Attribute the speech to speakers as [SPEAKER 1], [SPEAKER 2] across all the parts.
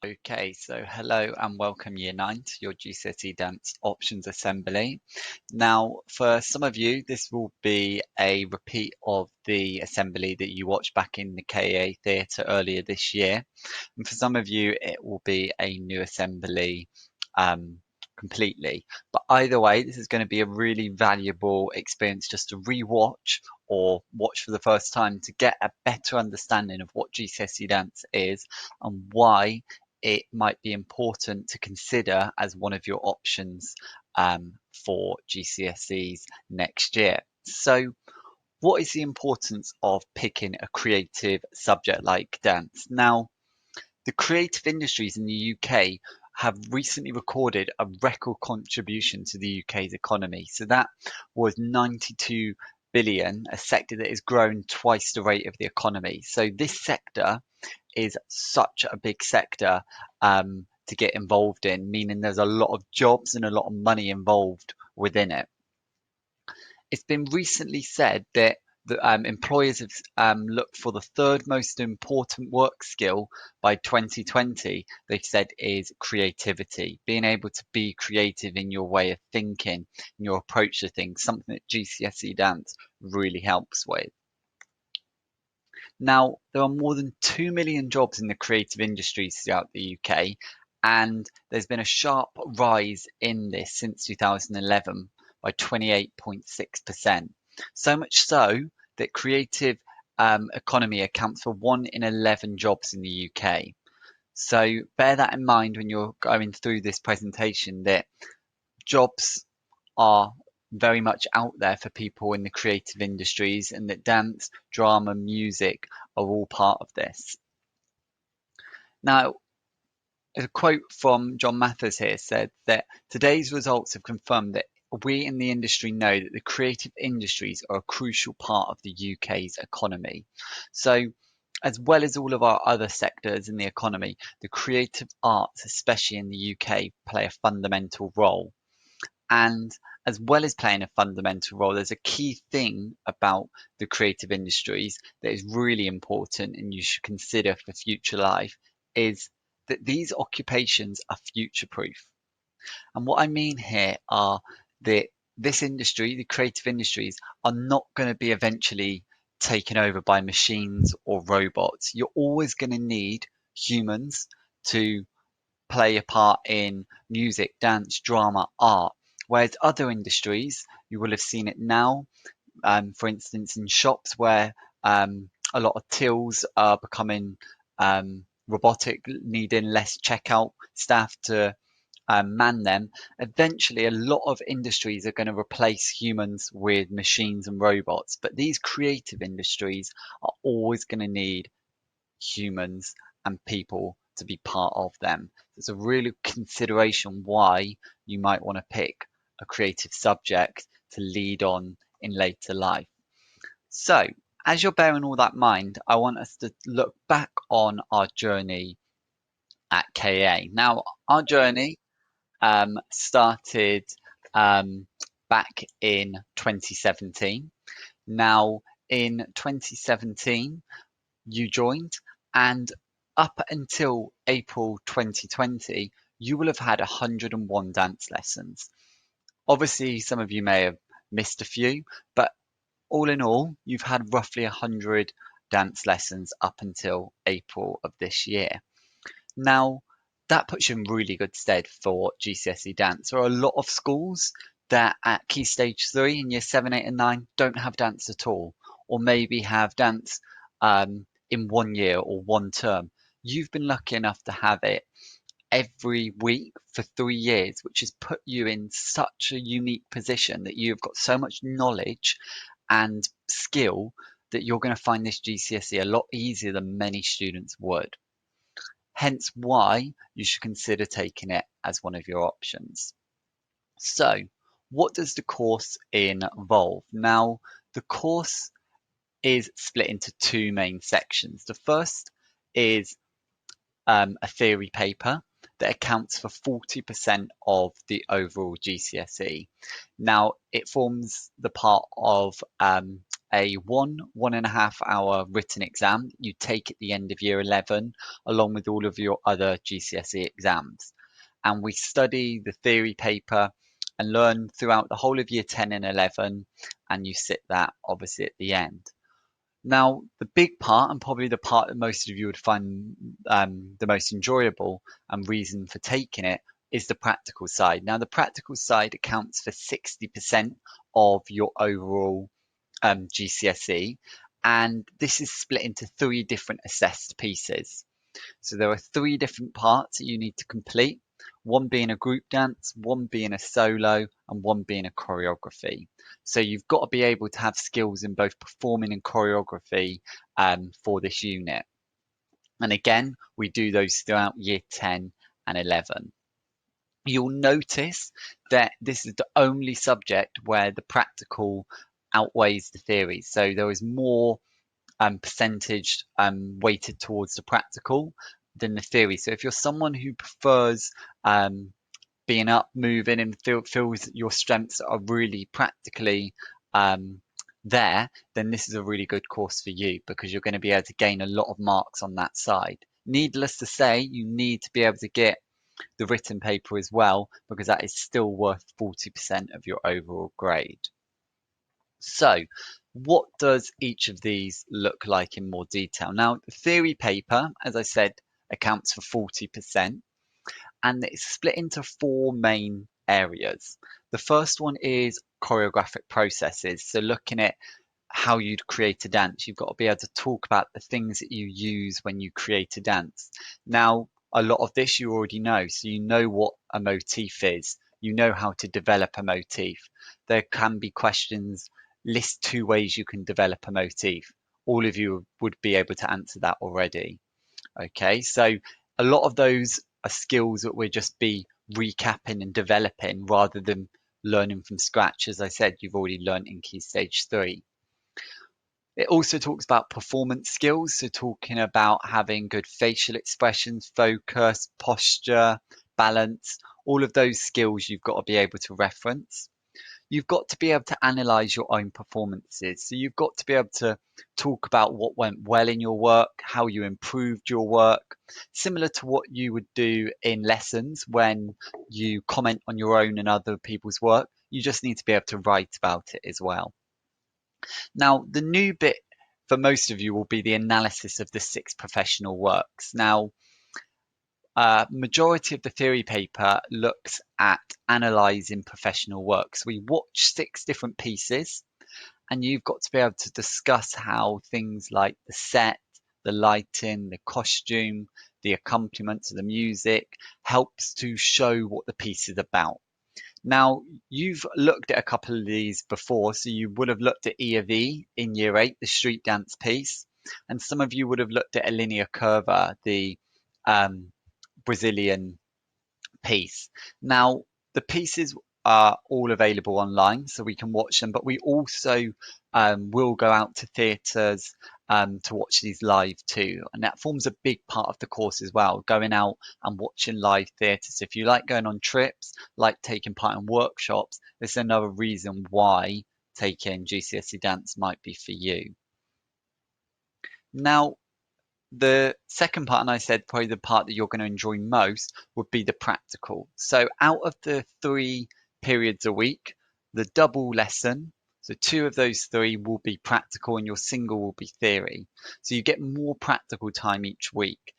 [SPEAKER 1] Okay, so hello and welcome Year 9 to your GCSE Dance Options Assembly. Now, for some of you, this will be a repeat of the assembly that you watched back in the KA Theatre earlier this year. And for some of you, it will be a new assembly completely. But either way, this is going to be a really valuable experience just to re-watch or watch for the first time to get a better understanding of what GCSE Dance is and why it might be important to consider as one of your options for GCSEs next year. So, what is the importance of picking a creative subject like dance? Now, the creative industries in the UK have recently recorded a record contribution to the UK's economy. So that was 92 billion, a sector that has grown twice the rate of the economy. So this sector is such a big sector to get involved in, meaning there's a lot of jobs and a lot of money involved within it. It's been recently said that employers have looked for the third most important work skill by 2020. They've said is creativity, being able to be creative in your way of thinking, in your approach to things, something that GCSE Dance really helps with. Now, there are more than 2 million jobs in the creative industries throughout the UK, and there's been a sharp rise in this since 2011 by 28.6%. So much so that creative economy accounts for 1 in 11 jobs in the UK. So bear that in mind when you're going through this presentation that jobs are very much out there for people in the creative industries, and that dance, drama, music are all part of this. Now, a quote from John Mathers here said that today's results have confirmed that we in the industry know that the creative industries are a crucial part of the UK's economy. So, as well as all of our other sectors in the economy, the creative arts, especially in the UK, play a fundamental role. And as well as playing a fundamental role, there's a key thing about the creative industries that is really important and you should consider for future life is that these occupations are future proof. And what I mean here are that this industry, the creative industries, are not going to be eventually taken over by machines or robots. You're always going to need humans to play a part in music, dance, drama, art. Whereas other industries, you will have seen it now, for instance, in shops where a lot of tills are becoming robotic, needing less checkout staff to man them. Eventually, a lot of industries are going to replace humans with machines and robots, but these creative industries are always going to need humans and people to be part of them. It's a real consideration why you might want to pick a creative subject to lead on in later life. So, as you're bearing all that in mind, I want us to look back on our journey at KA. Now, our journey started back in 2017. Now, in 2017, you joined, and up until April 2020, you will have had 101 dance lessons. Obviously, some of you may have missed a few, but all in all, you've had roughly 100 dance lessons up until April of this year. Now, that puts you in really good stead for GCSE dance. There are a lot of schools that at Key Stage 3 in year 7, 8 and 9 don't have dance at all, or maybe have dance in 1 year or 1 term. You've been lucky enough to have it every week for 3 years, which has put you in such a unique position that you've got so much knowledge and skill that you're going to find this GCSE a lot easier than many students would. Hence why you should consider taking it as one of your options. So, what does the course involve? Now, the course is split into 2 main sections. The first is a theory paper that accounts for 40% of the overall GCSE. Now, it forms the part of a 1.5 hour written exam you take at the end of year 11, along with all of your other GCSE exams. And we study the theory paper and learn throughout the whole of year 10 and 11, and you sit that obviously at the end. Now, the big part, and probably the part that most of you would find the most enjoyable and reason for taking it, is the practical side. Now, the practical side accounts for 60% of your overall GCSE, and this is split into 3 different assessed pieces. So there are 3 different parts that you need to complete, one being a group dance, one being a solo, and one being a choreography. So you've got to be able to have skills in both performing and choreography for this unit. And again, we do those throughout year 10 and 11. You'll notice that this is the only subject where the practical outweighs the theory. So there is more percentage weighted towards the practical than the theory. So if you're someone who prefers being up, moving, and feels your strengths are really practically there, then this is a really good course for you because you're going to be able to gain a lot of marks on that side. Needless to say, you need to be able to get the written paper as well because that is still worth 40% of your overall grade. So, what does each of these look like in more detail? Now, the theory paper, as I said, accounts for 40%, and it's split into 4 main areas. The first one is choreographic processes. So, looking at how you'd create a dance, you've got to be able to talk about the things that you use when you create a dance. Now, a lot of this you already know, so you know what a motif is, you know how to develop a motif. There can be questions, list 2 ways you can develop a motif. All of you would be able to answer that already. Okay, so a lot of those are skills that we'll just be recapping and developing rather than learning from scratch. As I said, you've already learned in Key Stage 3. It also talks about performance skills, so talking about having good facial expressions, focus, posture, balance, all of those skills you've got to be able to reference. You've got to be able to analyze your own performances. So you've got to be able to talk about what went well in your work, how you improved your work, similar to what you would do in lessons when you comment on your own and other people's work. You just need to be able to write about it as well. Now, the new bit for most of you will be the analysis of the 6 professional works. Now, majority of the theory paper looks at analysing professional works. We watch 6 different pieces, and you've got to be able to discuss how things like the set, the lighting, the costume, the accompaniments, the music helps to show what the piece is about. Now, you've looked at a couple of these before, so you would have looked at E of E in year 8, the street dance piece, and some of you would have looked at a linear curva, the Brazilian piece. Now, the pieces are all available online, so we can watch them, but we also will go out to theatres to watch these live too. And that forms a big part of the course as well, going out and watching live theatres. If you like going on trips, like taking part in workshops, this is another reason why taking GCSE dance might be for you. Now, the second part, and I said probably the part that you're going to enjoy most, would be the practical. So out of the 3 periods a week, the double lesson, so 2 of those 3 will be practical and your single will be theory. So you get more practical time each week.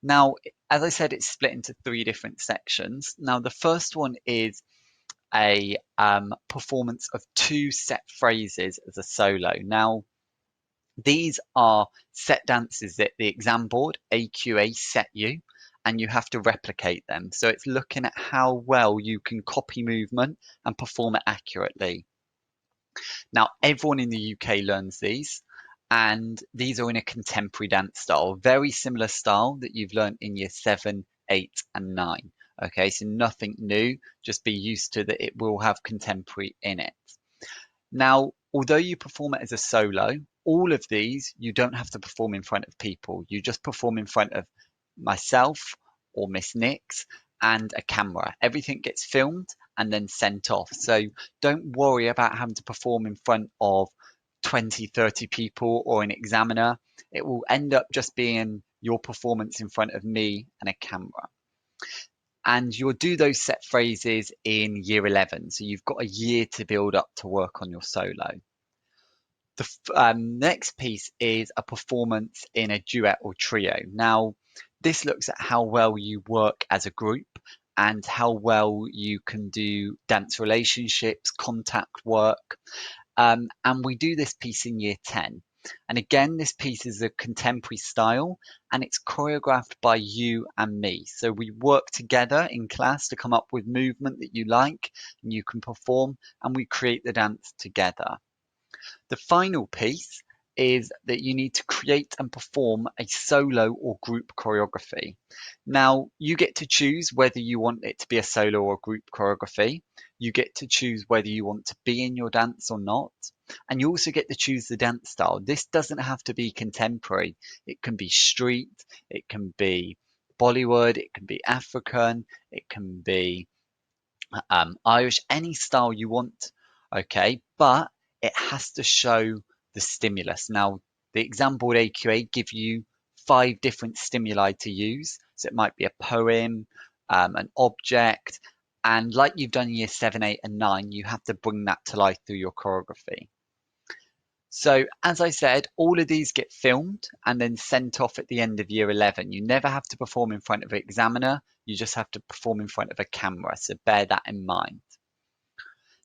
[SPEAKER 1] Now, as I said, it's split into 3 different sections. Now, the first one is a performance of 2 set phrases as a solo. Now, these are set dances that the exam board, AQA, set you, and you have to replicate them. So it's looking at how well you can copy movement and perform it accurately. Now, everyone in the UK learns these, and these are in a contemporary dance style, very similar style that you've learned in year 7, 8, and 9. Okay, so nothing new, just be used to that it will have contemporary in it. Now, although you perform it as a solo, all of these you don't have to perform in front of people. You just perform in front of myself or Miss Nix and a camera. Everything gets filmed and then sent off. So don't worry about having to perform in front of 20, 30 people or an examiner. It will end up just being your performance in front of me and a camera. And you'll do those set phrases in year 11. So you've got a year to build up to work on your solo. The next piece is a performance in a duet or trio. Now, this looks at how well you work as a group and how well you can do dance relationships, contact work. And we do this piece in year 10. And again, this piece is a contemporary style and it's choreographed by you and me. So we work together in class to come up with movement that you like and you can perform, and we create the dance together. The final piece is that you need to create and perform a solo or group choreography. Now, you get to choose whether you want it to be a solo or group choreography. You get to choose whether you want to be in your dance or not. And you also get to choose the dance style. This doesn't have to be contemporary. It can be street, it can be Bollywood, it can be African, it can be Irish, any style you want, okay, but it has to show the stimulus. Now, the exam board AQA give you 5 different stimuli to use. So it might be a poem, an object, and like you've done in year 7, 8, and 9, you have to bring that to life through your choreography. So, as I said, all of these get filmed and then sent off at the end of year 11. You never have to perform in front of an examiner, you just have to perform in front of a camera. So, bear that in mind.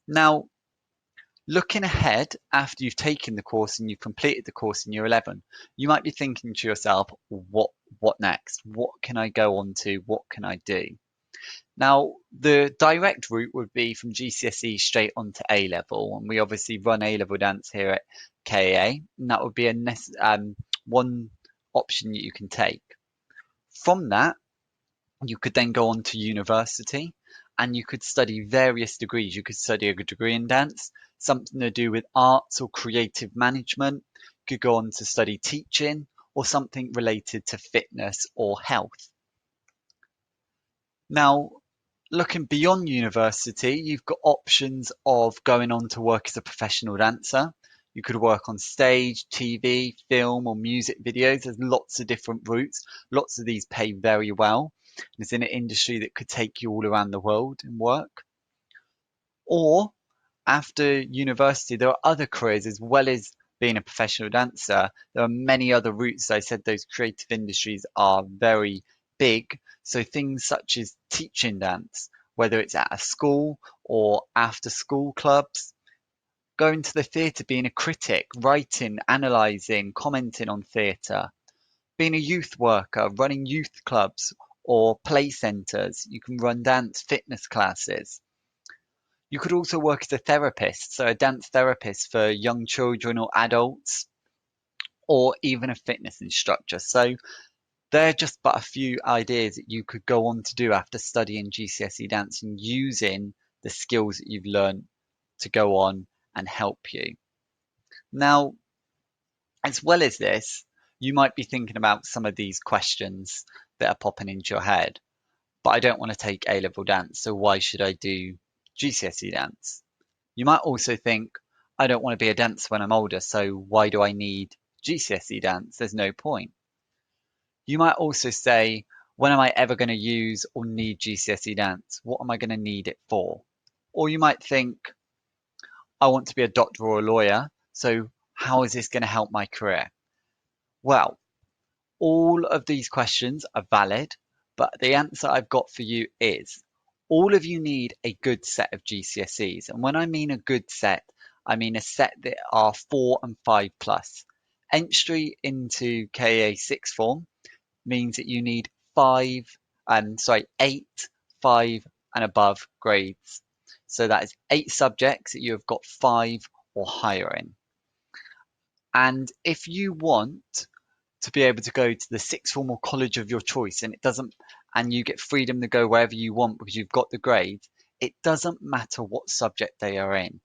[SPEAKER 1] Now, looking ahead after you've taken the course and you've completed the course in year 11, you might be thinking to yourself, what next? What can I go on to? What can I do? Now, the direct route would be from GCSE straight onto A level, and we obviously run A level dance here at KA, and that would be one option that you can take. From that, you could then go on to university and you could study various degrees. You could study a degree in dance, something to do with arts or creative management. You could go on to study teaching or something related to fitness or health. Now, looking beyond university, you've got options of going on to work as a professional dancer. You could work on stage, TV, film, or music videos. There's lots of different routes. Lots of these pay very well. It's in an industry that could take you all around the world and work. Or after university, there are other careers as well as being a professional dancer. There are many other routes. I said those creative industries are very big. So things such as teaching dance, whether it's at a school or after school clubs, going to the theatre, being a critic, writing, analysing, commenting on theatre, being a youth worker, running youth clubs or play centres. You can run dance fitness classes. You could also work as a therapist, so a dance therapist for young children or adults, or even a fitness instructor. So they're just but a few ideas that you could go on to do after studying GCSE dance and using the skills that you've learned to go on and help you. Now, as well as this, you might be thinking about some of these questions that are popping into your head. But I don't want to take A-level dance, so why should I do GCSE dance? You might also think, I don't want to be a dancer when I'm older, so why do I need GCSE dance? There's no point. You might also say, when am I ever going to use or need GCSE dance? What am I going to need it for? Or you might think, I want to be a doctor or a lawyer, so how is this going to help my career? Well, all of these questions are valid, but the answer I've got for you is all of you need a good set of GCSEs. And when I mean a good set, I mean a set that are 4 and 5 plus. Entry into KA sixth form means that you need 8, 5 and above grades. So that is 8 subjects that you have got 5 or higher in. And if you want to be able to go to the sixth form or college of your choice and you get freedom to go wherever you want because you've got the grades, it doesn't matter what subject they are in.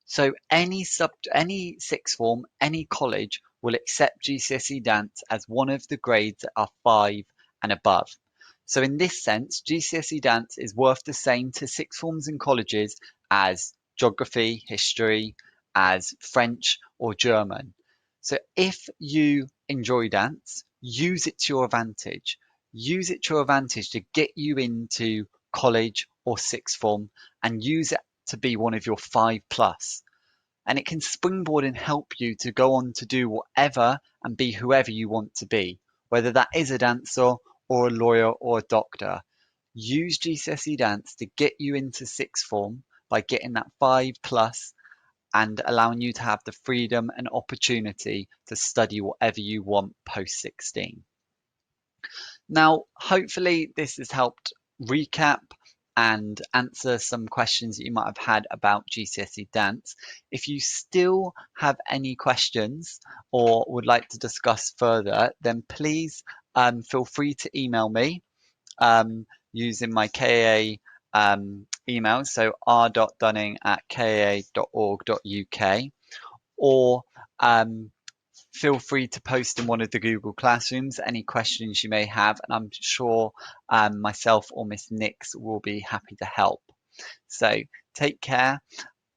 [SPEAKER 1] So any sixth form, any college will accept GCSE dance as one of the grades that are 5 and above. So in this sense, GCSE dance is worth the same to sixth forms and colleges as geography, history, as French or German. So if you enjoy dance, use it to your advantage. Use it to your advantage to get you into college or sixth form, and use it to be one of your 5+. And it can springboard and help you to go on to do whatever and be whoever you want to be, whether that is a dancer or a lawyer or a doctor. Use GCSE dance to get you into sixth form by getting that 5+ and allowing you to have the freedom and opportunity to study whatever you want post 16. Now, hopefully this has helped recap and answer some questions that you might have had about GCSE dance. If you still have any questions or would like to discuss further, then please feel free to email me using my KA email, so r.dunning@kaa.org.uk, or feel free to post in one of the Google Classrooms any questions you may have, and I'm sure myself or Miss Nix will be happy to help. So take care,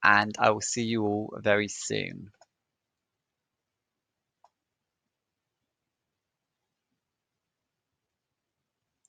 [SPEAKER 1] and I will see you all very soon.